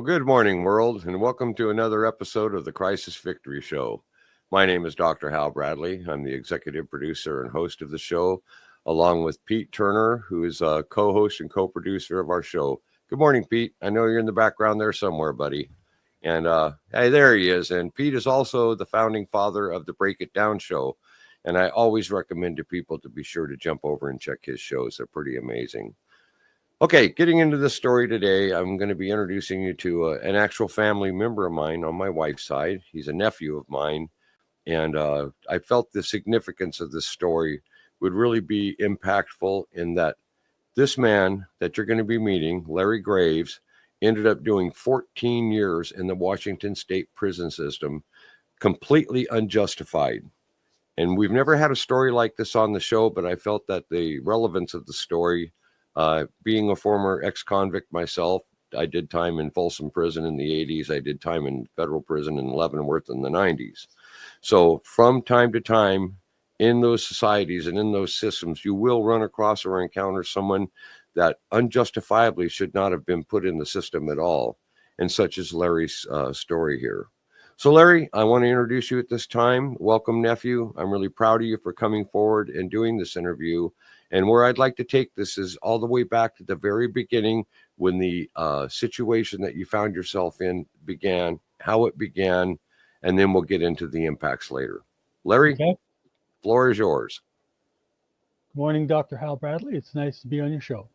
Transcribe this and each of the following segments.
Well, good morning, world, and welcome to another episode of the Crisis Victory Show. My name is Dr. Hal Bradley. I'm the executive producer and host of the show, along with Pete Turner, who is a co-host and co-producer of our show. Good morning, Pete. I know you're in the background there somewhere, buddy. And hey, there he is. And Pete is also the founding father of the Break It Down show. And I always recommend to people to be sure to jump over and check his shows. They're pretty amazing. Okay, getting into the story today, I'm going to be introducing you to an actual family member of mine on my wife's side. He's a nephew of mine, and I felt the significance of this story would really be impactful in that this man that you're going to be meeting, Larry Graves, ended up doing 14 years in the Washington State Prison system, completely unjustified. And we've never had a story like this on the show, but I felt that the relevance of the story, being a former ex-convict myself, I did time in Folsom Prison in the 80s. I did time in federal prison in Leavenworth in the 90s. So from time to time in those societies and in those systems, you will run across or encounter someone that unjustifiably should not have been put in the system at all. And such is Larry's story here. So Larry, I want to introduce you at this time. Welcome, nephew. I'm really proud of you for coming forward and doing this interview. And where I'd like to take this is all the way back to the very beginning when the situation that you found yourself in began, how it began, and then we'll get into the impacts later. Larry, Okay. Floor is yours. Good morning, Dr. Hal Bradley. It's nice to be on your show.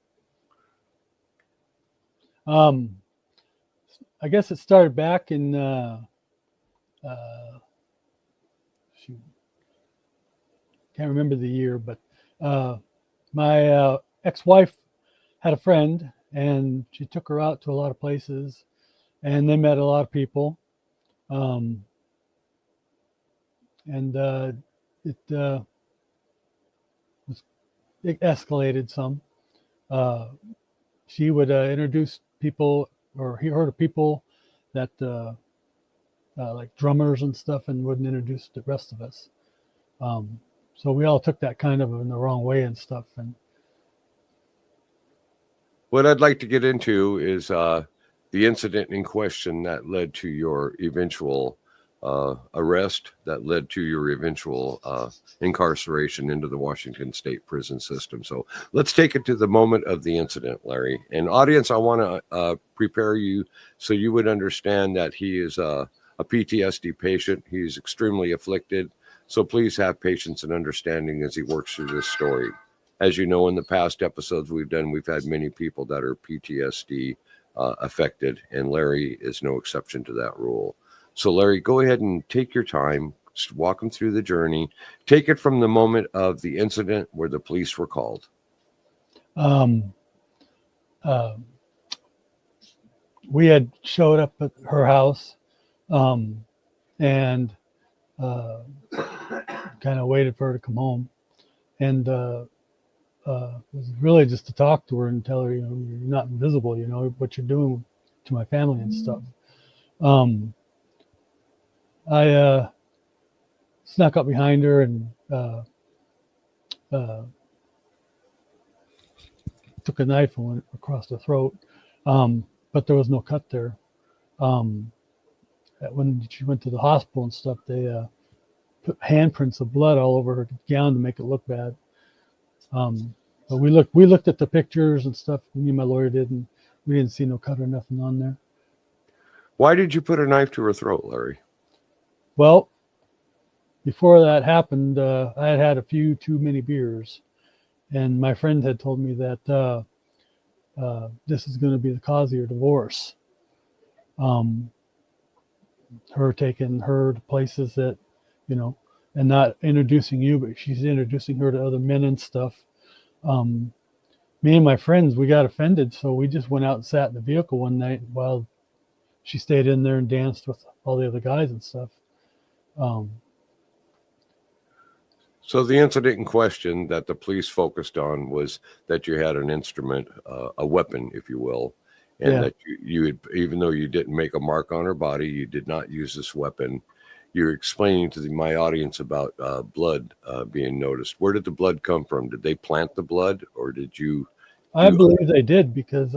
I guess it started back in, can't remember the year, but my ex-wife had a friend, and she took her out to a lot of places, and they met a lot of people. It escalated some. She would introduce people, or he heard of people that like drummers and stuff, and wouldn't introduce the rest of us. So we all took that kind of in the wrong way and stuff. And what I'd like to get into is the incident in question that led to your eventual arrest, that led to your eventual incarceration into the Washington State Prison system. So let's take it to the moment of the incident, Larry. And audience, I want to prepare you so you would understand that he is a PTSD patient. He's extremely afflicted. So please have patience and understanding as he works through this story. As you know, in the past episodes we've done, we've had many people that are PTSD affected, and Larry is no exception to that rule. So Larry, go ahead and take your time, just walk him through the journey. Take it from the moment of the incident where the police were called. We had showed up at her house, and kind of waited for her to come home, and was really just to talk to her and tell her, you're not invisible, what you're doing to my family and stuff. I snuck up behind her and took a knife and went across the throat, but there was no cut there. When she went to the hospital and stuff, they put handprints of blood all over her gown to make it look bad. But we looked at the pictures and stuff. Me and my lawyer did, and we didn't see no cut or nothing on there. Why did you put a knife to her throat, Larry? Well, before that happened, I had had a few too many beers, and my friend had told me that this is going to be the cause of your divorce. Her taking her to places that, and not introducing you, but she's introducing her to other men and stuff. Me and my friends, we got offended, so we just went out and sat in the vehicle one night while she stayed in there and danced with all the other guys and stuff. So the incident in question that the police focused on was that you had an instrument, a weapon, if you will, and that you had, even though you didn't make a mark on her body, you did not use this weapon. You're explaining to my audience about blood being noticed. Where did the blood come from? Did they plant the blood, or did you? I believe they did, because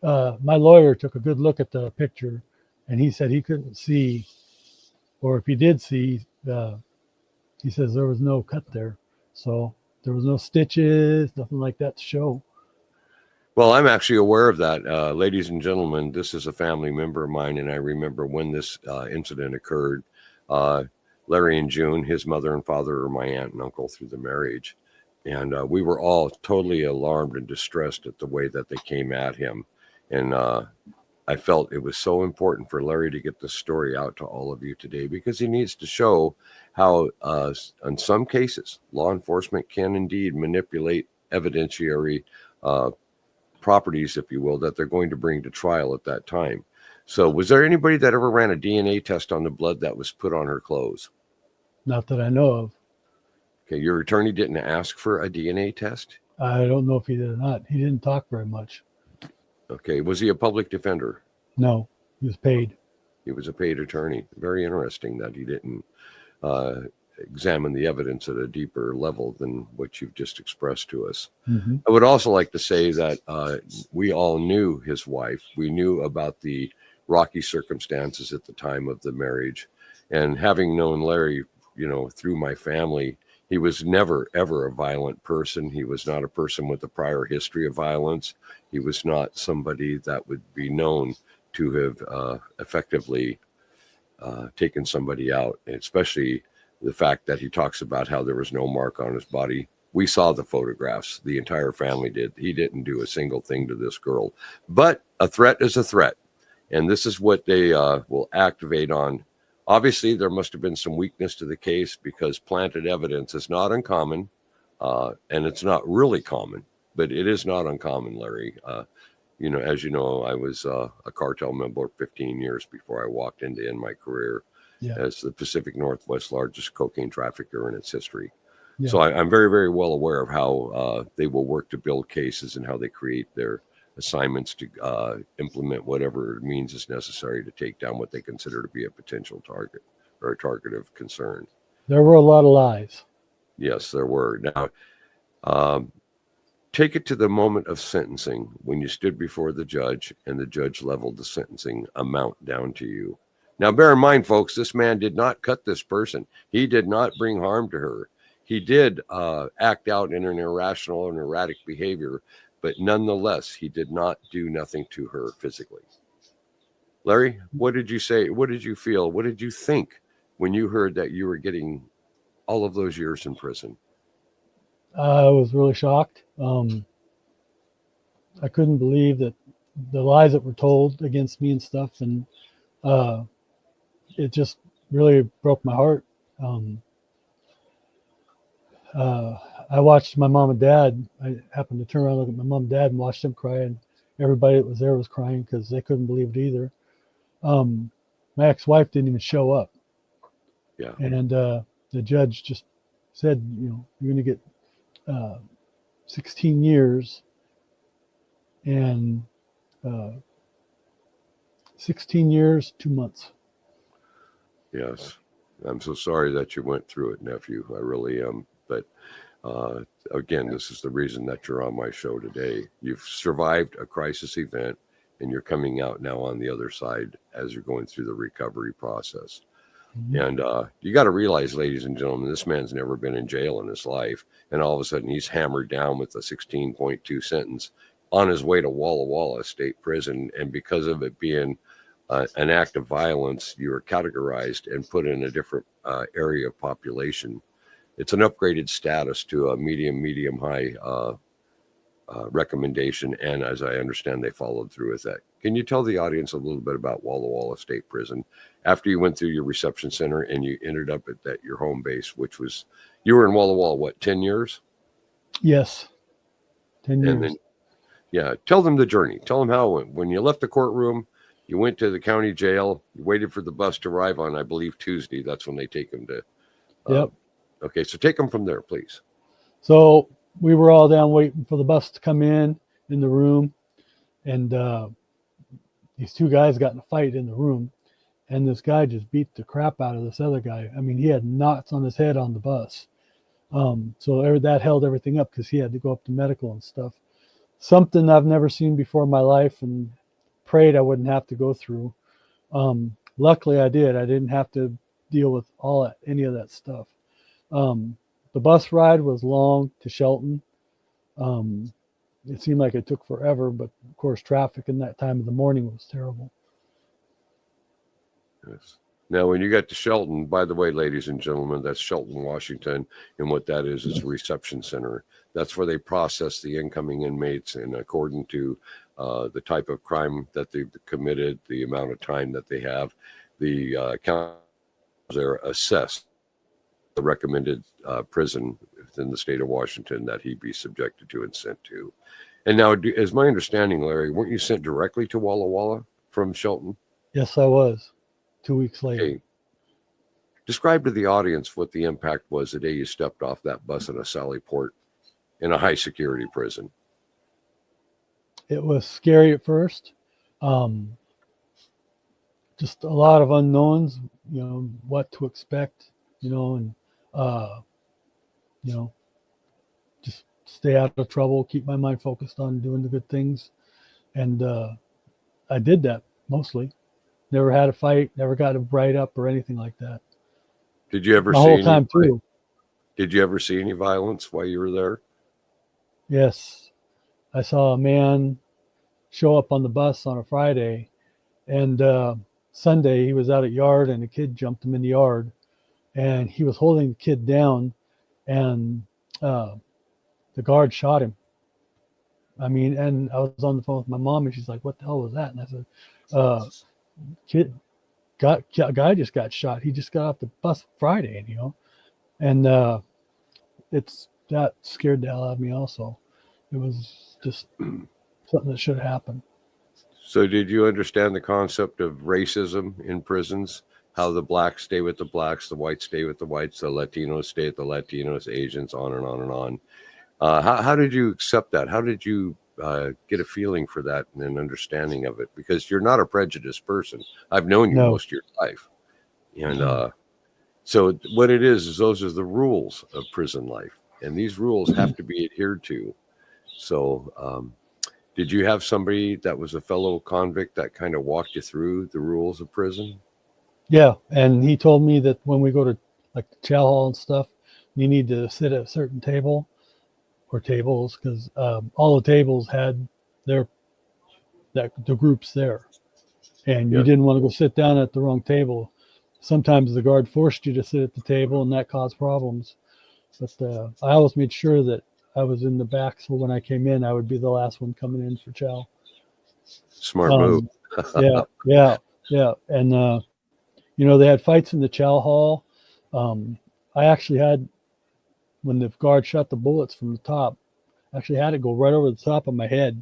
my lawyer took a good look at the picture, and he said he couldn't see, or if he did see, he says there was no cut there. So there was no stitches, nothing like that to show. Well, I'm actually aware of that. Ladies and gentlemen, this is a family member of mine, and I remember when this incident occurred. Larry and June, his mother and father, are my aunt and uncle through the marriage. And we were all totally alarmed and distressed at the way that they came at him. And I felt it was so important for Larry to get this story out to all of you today, because he needs to show how, in some cases, law enforcement can indeed manipulate evidentiary properties, if you will, that they're going to bring to trial at that time. So was there anybody that ever ran a DNA test on the blood that was put on her clothes? Not that I know of. Okay, your attorney didn't ask for a DNA test? I don't know if he did or not. He didn't talk very much. Okay, was he a public defender? No, he was paid. He was a paid attorney. Very interesting that he didn't examine the evidence at a deeper level than what you've just expressed to us. Mm-hmm. I would also like to say that we all knew his wife. We knew about the rocky circumstances at the time of the marriage. And having known Larry, through my family, he was never, ever a violent person. He was not a person with a prior history of violence. He was not somebody that would be known to have effectively taken somebody out, especially the fact that he talks about how there was no mark on his body. We saw the photographs. The entire family did. He didn't do a single thing to this girl. But a threat is a threat. And this is what they will activate on. Obviously, there must have been some weakness to the case, because planted evidence is not uncommon. And it's not really common, but it is not uncommon, Larry. As you know, I was a cartel member 15 years before I walked into end my career as the Pacific Northwest largest cocaine trafficker in its history. Yeah. So I'm very, very well aware of how they will work to build cases and how they create their assignments to implement whatever means is necessary to take down what they consider to be a potential target or a target of concern. There were a lot of lies. Yes, there were. Now, take it to the moment of sentencing, when you stood before the judge and the judge leveled the sentencing amount down to you. Now, bear in mind, folks, this man did not cut this person. He did not bring harm to her. He did act out in an irrational and erratic behavior, but nonetheless, he did not do nothing to her physically. Larry, what did you say? What did you feel? What did you think when you heard that you were getting all of those years in prison? I was really shocked. I couldn't believe that the lies that were told against me and stuff, and it just really broke my heart. I watched my mom and dad. I happened to turn around and look at my mom and dad and watched them cry, and everybody that was there was crying because they couldn't believe it either. My ex-wife didn't even show up. Yeah. And the judge just said, you're going to get 16 years and 16 years, 2 months. Yes. I'm so sorry that you went through it, nephew. I really am. But again, this is the reason that you're on my show today. You've survived a crisis event, and you're coming out now on the other side as you're going through the recovery process. Mm-hmm. And you got to realize, ladies and gentlemen, this man's never been in jail in his life. And all of a sudden, he's hammered down with a 16.2 sentence on his way to Walla Walla State Prison. And because of it being an act of violence, you are categorized and put in a different area of population. It's an upgraded status to a medium high recommendation. And as I understand, they followed through with that. Can you tell the audience a little bit about Walla Walla State Prison after you went through your reception center and you ended up at your home base, which was, you were in Walla Walla, what, 10 years? Yes. 10 years. And then, yeah, tell them the journey. Tell them how, when you left the courtroom, you went to the county jail, you waited for the bus to arrive on, I believe, Tuesday. That's when they take them to. Yep. Okay, so take them from there, please. So we were all down waiting for the bus to come in the room. And these two guys got in a fight in the room. And this guy just beat the crap out of this other guy. I mean, he had knots on his head on the bus. So that held everything up because he had to go up to medical and stuff. something I've never seen before in my life, and prayed I wouldn't have to go through. Luckily, I did. I didn't have to deal with any of that stuff. The bus ride was long to Shelton. Um, it seemed like it took forever, but of course, traffic in that time of the morning was terrible. Yes. Now, when you got to Shelton, by the way, ladies and gentlemen, that's Shelton, Washington, and what that is a reception center. That's where they process the incoming inmates, and according to the type of crime that they've committed, the amount of time that they have, the counselors are assessed the recommended prison within the state of Washington that he be subjected to and sent to. And now, as my understanding, Larry, weren't you sent directly to Walla Walla from Shelton? Yes, I was. 2 weeks later. Okay. Describe to the audience what the impact was the day you stepped off that bus in a Sally Port in a high security prison. It was scary at first. Just a lot of unknowns, what to expect, and, just stay out of trouble, keep my mind focused on doing the good things. And I did that mostly. Never had a fight, never got a write up or anything like that. Did you ever the whole time too? Did you ever see any violence while you were there? Yes. I saw a man show up on the bus on a Friday, and Sunday he was out at yard and a kid jumped him in the yard, and he was holding the kid down, and the guard shot him. And I was on the phone with my mom, and she's like, "What the hell was that?" And I said, guy just got shot. He just got off the bus Friday, and that scared the hell out of me also. It was just something that should have happened. So did you understand the concept of racism in prisons? How the blacks stay with the blacks, the whites stay with the whites, the Latinos stay with the Latinos, Asians, on and on and on. How did you accept that? How did you get a feeling for that and an understanding of it? Because you're not a prejudiced person. I've known you most of your life. And so what it is those are the rules of prison life. And these rules have to be adhered to. So did you have somebody that was a fellow convict that kind of walked you through the rules of prison? Yeah. And he told me that when we go to like the chow hall and stuff, you need to sit at a certain table or tables, because all the tables had the groups there, and you didn't want to go sit down at the wrong table. Sometimes the guard forced you to sit at the table, and that caused problems. But I always made sure that I was in the back, so when I came in, I would be the last one coming in for chow. Smart move. Yeah. And they had fights in the chow hall. I actually had, when the guard shot the bullets from the top, actually had it go right over the top of my head.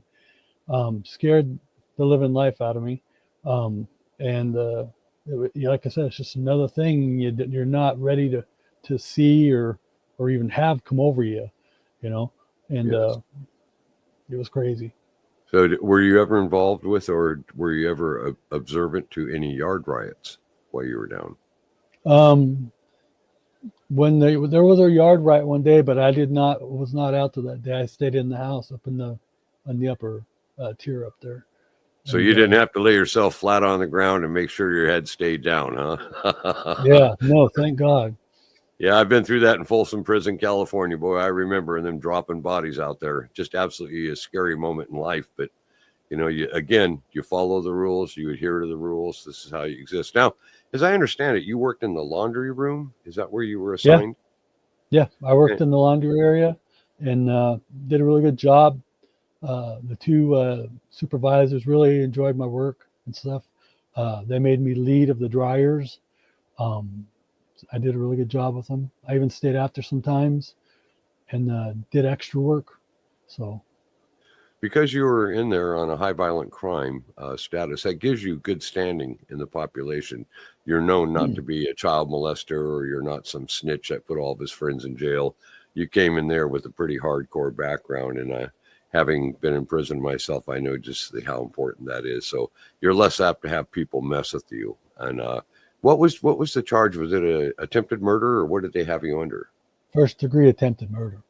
Scared the living life out of me. Like I said, it's just another thing you're not ready to see or even have come over you, and it was crazy. So were you ever involved with, or were you ever observant to any yard riots while you were down? When there was a yard riot one day, but I was not out to that day. I stayed in the house up on the upper tier up there. So you didn't have to lay yourself flat on the ground and make sure your head stayed down, huh? Yeah, no, thank God. Yeah, I've been through that in Folsom Prison, California. Boy, I remember them dropping bodies out there. Just absolutely a scary moment in life. But, you follow the rules, you adhere to the rules. This is how you exist. Now, as I understand it, you worked in the laundry room. Is that where you were assigned? Yeah, I worked in the laundry area and did a really good job. The two supervisors really enjoyed my work and stuff. They made me lead of the dryers. I did a really good job with them. I even stayed after sometimes and did extra work. So, because you were in there on a high violent crime status, that gives you good standing in the population. You're known not to be a child molester, or you're not some snitch that put all of his friends in jail. You came in there with a pretty hardcore background, and having been in prison myself, I know just how important that is. So you're less apt to have people mess with you. And what was the charge? Was it a attempted murder, or what did they have you under? First degree attempted murder.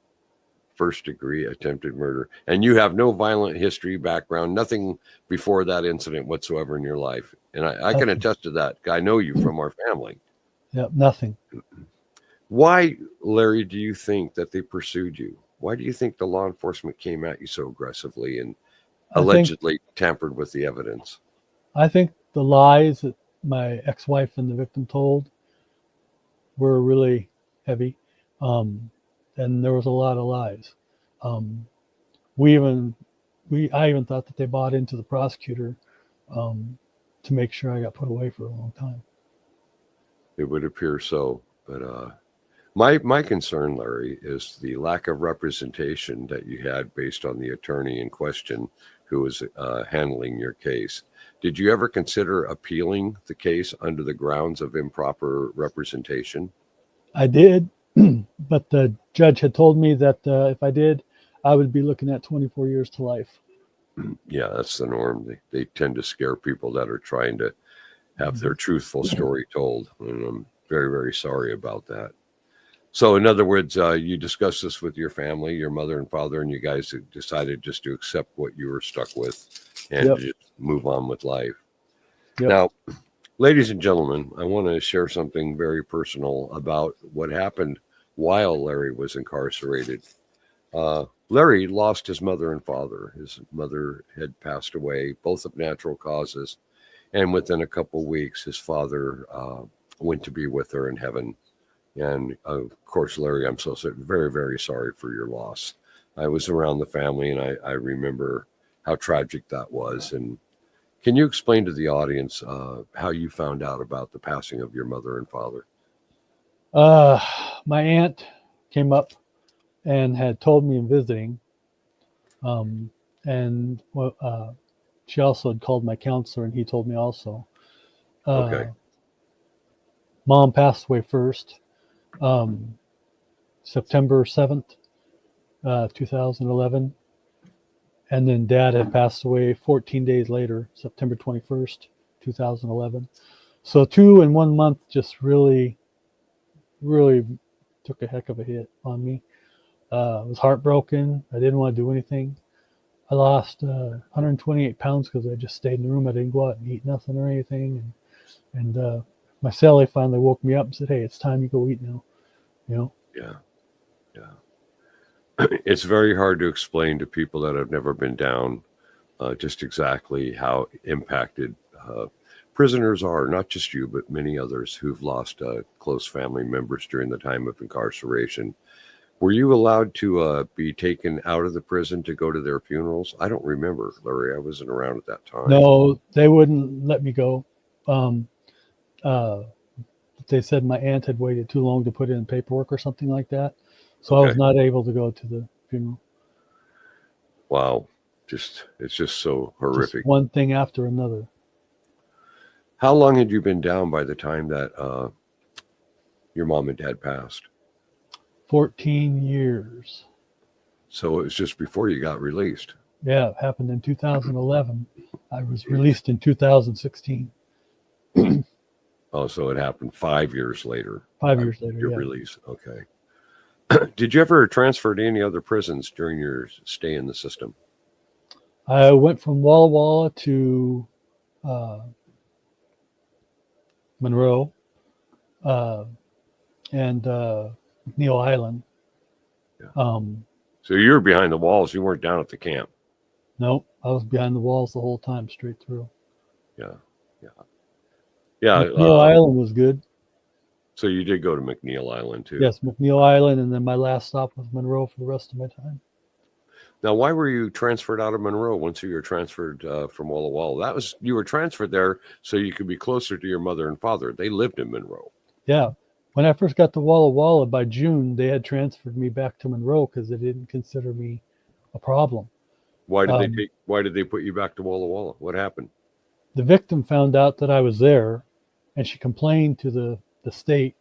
first-degree attempted murder. And you have no violent history, background, nothing before that incident whatsoever in your life. And I can attest to that. I know you from our family. Yep, nothing. Why, Larry, do you think that they pursued you? Why do you think the law enforcement came at you so aggressively and allegedly tampered with the evidence? I think the lies that my ex-wife and the victim told were really heavy. And there was a lot of lies. I even thought that they bought into the prosecutor to make sure I got put away for a long time. It would appear so, but my concern, Larry, is the lack of representation that you had based on the attorney in question who was handling your case. Did you ever consider appealing the case under the grounds of improper representation? I did, but the judge had told me that if I did, I would be looking at 24 years to life. Yeah, that's the norm. They tend to scare people that are trying to have their truthful story told. And I'm very, very sorry about that. So in other words, you discussed this with your family, your mother and father, and you guys decided just to accept what you were stuck with and Yep. just move on with life. Yep. Now, ladies and gentlemen, I want to share something very personal about what happened while Larry was incarcerated. Larry lost his mother and father. His mother had passed away, both of natural causes. And within a couple of weeks, his father went to be with her in heaven. And of course, Larry, I'm so very, very sorry for your loss. I was around the family and I remember how tragic that was. And can you explain to the audience how you found out about the passing of your mother and father? My aunt came up and had told me in visiting. And she also had called my counselor and he told me also. Okay. Mom passed away first, September 7th, 2011. And then Dad had passed away 14 days later, September 21st, 2011. So 2 in 1 month just really, really took a heck of a hit on me. I was heartbroken. I didn't want to do anything. I lost 128 pounds because I just stayed in the room. I didn't go out and eat nothing or anything. And my cellie finally woke me up and said, "Hey, it's time you go eat now." You know? Yeah. It's very hard to explain to people that have never been down just exactly how impacted prisoners are, not just you, but many others who've lost close family members during the time of incarceration. Were you allowed to be taken out of the prison to go to their funerals? I don't remember, Larry. I wasn't around at that time. No, they wouldn't let me go. They said my aunt had waited too long to put in paperwork or something like that. So I was not able to go to the funeral. Wow. It's just so horrific. Just one thing after another. How long had you been down by the time that your mom and dad passed? 14 years. So it was just before you got released. Yeah, it happened in 2011. I was released in 2016. Oh, so it happened 5 years later. 5 years later, your yeah. release. Okay. Did you ever transfer to any other prisons during your stay in the system? I went from Walla Walla to Monroe and McNeil Island. Yeah. So you were behind the walls. You weren't down at the camp. Nope, I was behind the walls the whole time, straight through. Yeah. McNeil Island was good. So you did go to McNeil Island too? Yes, McNeil Island, and then my last stop was Monroe for the rest of my time. Now, why were you transferred out of Monroe once you were transferred from Walla Walla? You were transferred there so you could be closer to your mother and father. They lived in Monroe. Yeah. When I first got to Walla Walla, by June, they had transferred me back to Monroe because they didn't consider me a problem. Why did they put you back to Walla Walla? What happened? The victim found out that I was there, and she complained to the state,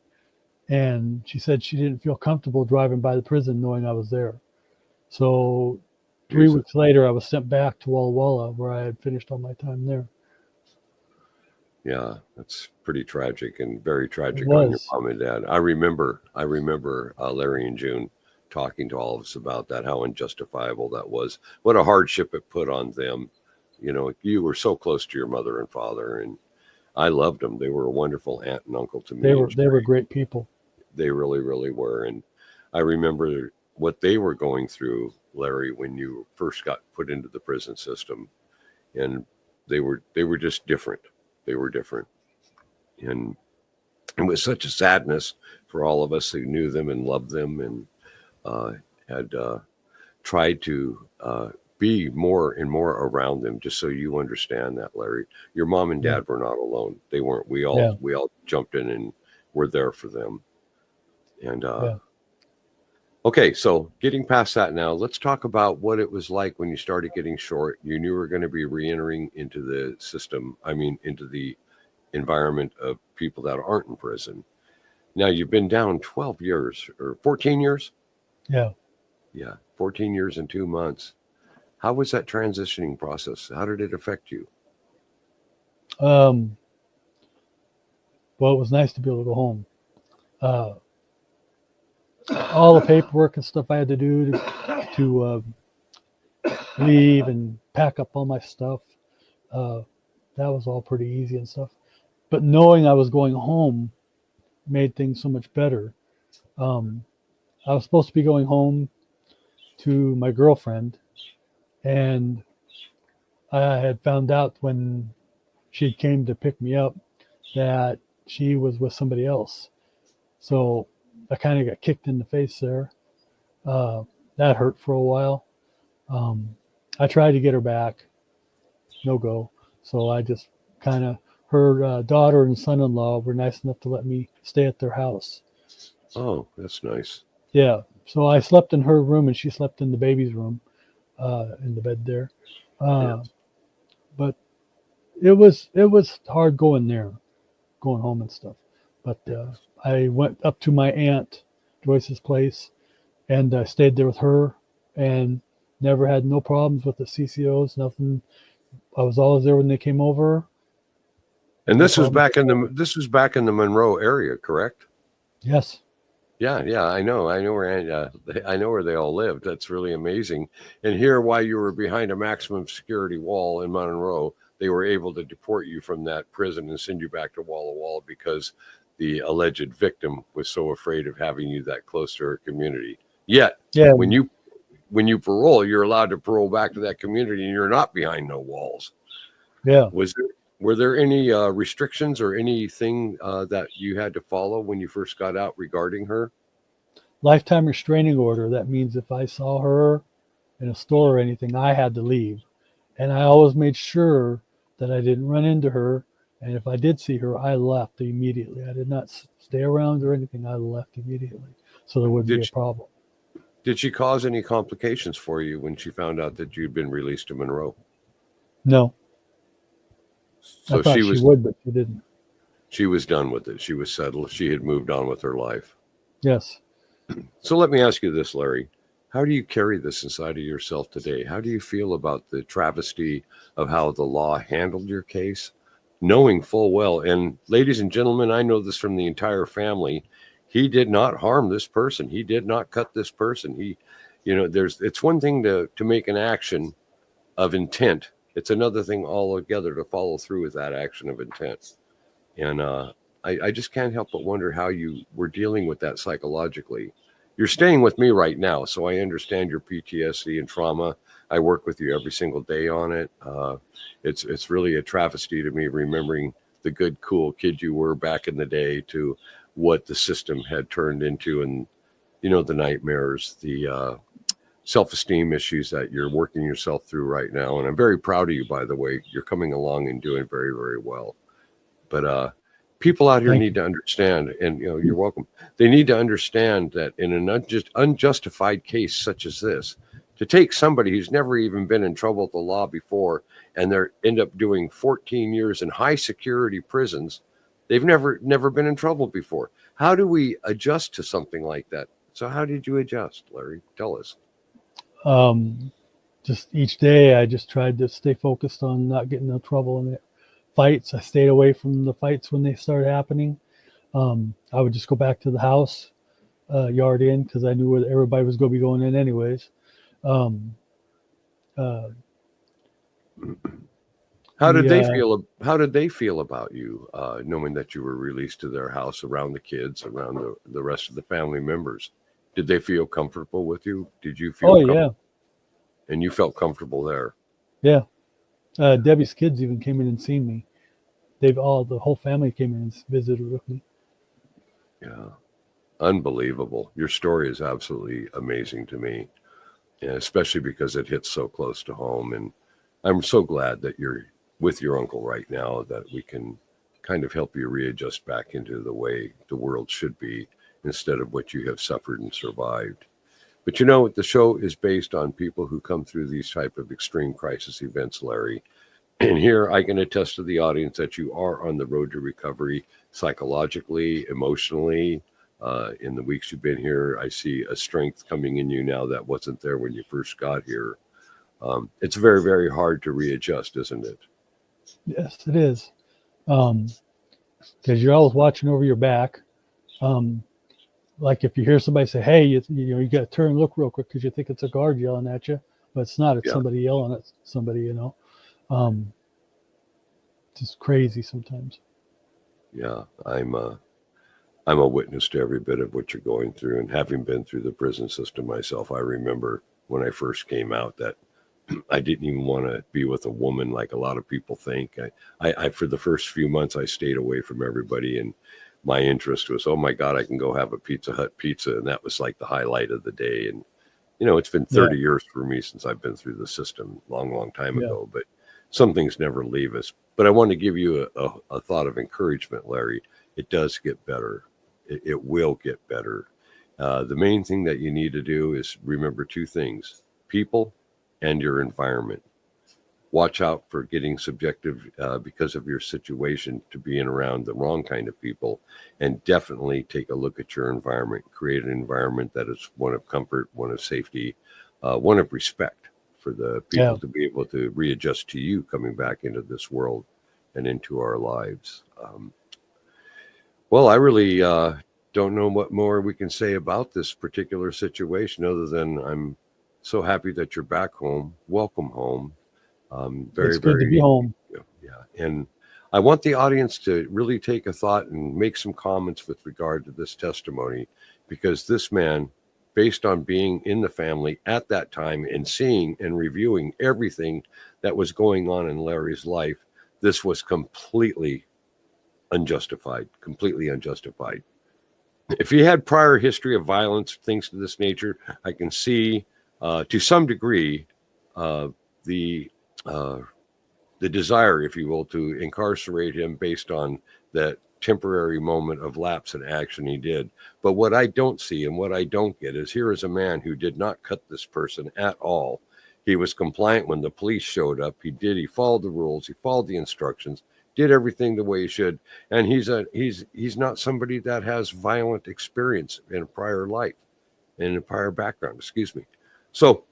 and she said she didn't feel comfortable driving by the prison knowing I was there. So 3 weeks later, I was sent back to Walla Walla, where I had finished all my time there. Yeah, that's pretty tragic and very tragic on your mom and dad. I remember Larry and June. talking to all of us about that, how unjustifiable that was, what a hardship it put on them. You know, you were so close to your mother and father, and I loved them. They were a wonderful aunt and uncle to me. They were great people. They really, really were. And I remember what they were going through, Larry, when you first got put into the prison system. And they were just different. They were different. And it was such a sadness for all of us who knew them and loved them and had tried to be more and more around them. Just so you understand that, Larry, your mom and dad were not alone. They weren't. We all jumped in and were there for them. And okay, so getting past that now, let's talk about what it was like when you started getting short. You knew you were going to be re-entering into the system. I mean, into the environment of people that aren't in prison. Now you've been down 12 years or 14 years. Yeah. 14 years and 2 months. How was that transitioning process? How did it affect you? Well, it was nice to be able to go home. All the paperwork and stuff I had to do to leave and pack up all my stuff, that was all pretty easy and stuff. But knowing I was going home made things so much better. I was supposed to be going home to my girlfriend, and I had found out when she came to pick me up that she was with somebody else. So I kind of got kicked in the face there. That hurt for a while. I tried to get her back. No go. So I just kind of, her daughter and son-in-law were nice enough to let me stay at their house. Oh, that's nice. Yeah. So I slept in her room and she slept in the baby's room, in the bed there. But it was hard going home and stuff. But I went up to my aunt Joyce's place and I stayed there with her and never had no problems with the CCOs, nothing. I was always there when they came over. And this was back in the Monroe area, correct? Yes. Yeah, I know where they all lived. That's really amazing. And here, while you were behind a maximum security wall in Monroe, they were able to deport you from that prison and send you back to Walla Walla because the alleged victim was so afraid of having you that close to her community. Yet, when you parole, you're allowed to parole back to that community, and you're not behind no walls. Yeah. Were there any restrictions or anything that you had to follow when you first got out regarding her? Lifetime restraining order. That means if I saw her in a store or anything, I had to leave. And I always made sure that I didn't run into her. And if I did see her, I left immediately. I did not stay around or anything. I left immediately. So there wouldn't be a problem. Did she cause any complications for you when she found out that you'd been released to Monroe? No. So I thought she would, but she didn't. She was done with it. She was settled. She had moved on with her life. Yes. So let me ask you this, Larry. How do you carry this inside of yourself today? How do you feel about the travesty of how the law handled your case, knowing full well, and ladies and gentlemen, I know this from the entire family, he did not harm this person. He did not cut this person. It's one thing to make an action of intent. It's another thing altogether to follow through with that action of intent. And I just can't help but wonder how you were dealing with that psychologically. You're staying with me right now, so I understand your PTSD and trauma. I work with you every single day on it. It's really a travesty to me remembering the good, cool kid you were back in the day to what the system had turned into, and the nightmares, the self-esteem issues that you're working yourself through right now. And I'm very proud of you, by the way. You're coming along and doing very, very well. But people out here need to understand, and you're welcome. They need to understand that in an unjustified case such as this, to take somebody who's never even been in trouble with the law before, and they end up doing 14 years in high security prisons, they've never been in trouble before. How do we adjust to something like that? So how did you adjust, Larry? Tell us. Just each day, I just tried to stay focused on not getting in trouble in the fights. I stayed away from the fights when they started happening. I would just go back to the house yard in because I knew where everybody was going to be going in anyways. Um, uh, How did they the, feel? How did they feel about you, knowing that you were released to their house, around the kids, around the rest of the family members? Did they feel comfortable with you? Did you feel oh comfortable? yeah, And you felt comfortable there? yeah. Debbie's kids even came in and seen me. The whole family came in and visited with me. Yeah, unbelievable. Your story is absolutely amazing to me, and especially because it hits so close to home. And I'm so glad that you're with your uncle right now, that we can kind of help you readjust back into the way the world should be instead of what you have suffered and survived. But you know, the show is based on people who come through these type of extreme crisis events, Larry. And here I can attest to the audience that you are on the road to recovery psychologically, emotionally. In the weeks you've been here, I see a strength coming in you now that wasn't there when you first got here. It's very, very hard to readjust, isn't it? Yes, it is. Because you're always watching over your back. Like if you hear somebody say, "Hey, you got to turn and look real quick," because you think it's a guard yelling at you, but it's not. It's Yeah. somebody yelling at somebody. Just crazy sometimes. Yeah. I'm a witness to every bit of what you're going through, and having been through the prison system myself, I remember when I first came out that I didn't even want to be with a woman like a lot of people think. I for the first few months, I stayed away from everybody, and my interest was, oh my God, I can go have a Pizza Hut pizza. And that was like the highlight of the day. And, you know, it's been 30 years for me since I've been through the system, long time ago, but some things never leave us. But I want to give you a thought of encouragement, Larry. It does get better. It will get better. The main thing that you need to do is remember two things: people and your environment. Watch out for getting subjective because of your situation to being around the wrong kind of people, and definitely take a look at your environment. Create an environment that is one of comfort, one of safety, one of respect for the people to be able to readjust to you coming back into this world and into our lives. Well, I really don't know what more we can say about this particular situation other than I'm so happy that you're back home. Welcome home. It's good to be home. Yeah. And I want the audience to really take a thought and make some comments with regard to this testimony, because this man, based on being in the family at that time and seeing and reviewing everything that was going on in Larry's life, this was completely unjustified. If he had prior history of violence, things of this nature, I can see to some degree the desire, if you will, to incarcerate him based on that temporary moment of lapse in action he did. But what I don't see and what I don't get is, here is a man who did not cut this person at all. He was compliant when the police showed up. He followed the rules. He followed the instructions, did everything the way he should. And he's not somebody that has violent experience in a prior life, in a prior background, excuse me. So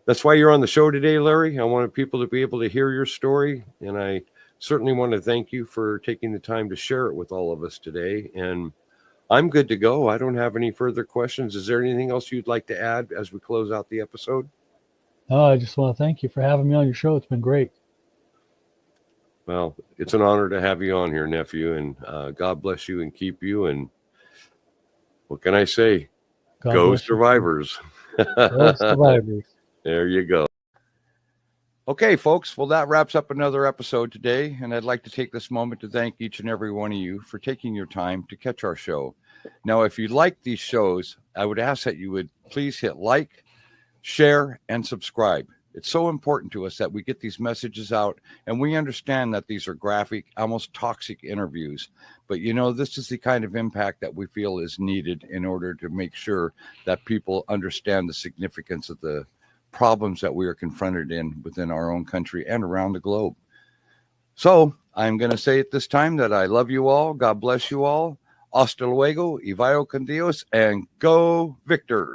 that's why you're on the show today, Larry. I wanted people to be able to hear your story, and I certainly want to thank you for taking the time to share it with all of us today. And I'm good to go. I don't have any further questions. Is there anything else you'd like to add as we close out the episode? I just want to thank you for having me on your show. It's been great. Well, it's an honor to have you on here, nephew, and God bless you and keep you. And what can I say? Go survivors. Go survivors. There you go. Okay, folks. Well, that wraps up another episode today. And I'd like to take this moment to thank each and every one of you for taking your time to catch our show. Now, if you like these shows, I would ask that you would please hit like, share, and subscribe. It's so important to us that we get these messages out, and we understand that these are graphic, almost toxic interviews. But, you know, this is the kind of impact that we feel is needed in order to make sure that people understand the significance of the problems that we are confronted within our own country and around the globe. So I'm going to say at this time that I love you all. God bless you all. Hasta luego, y vaya con Dios, and go Victors.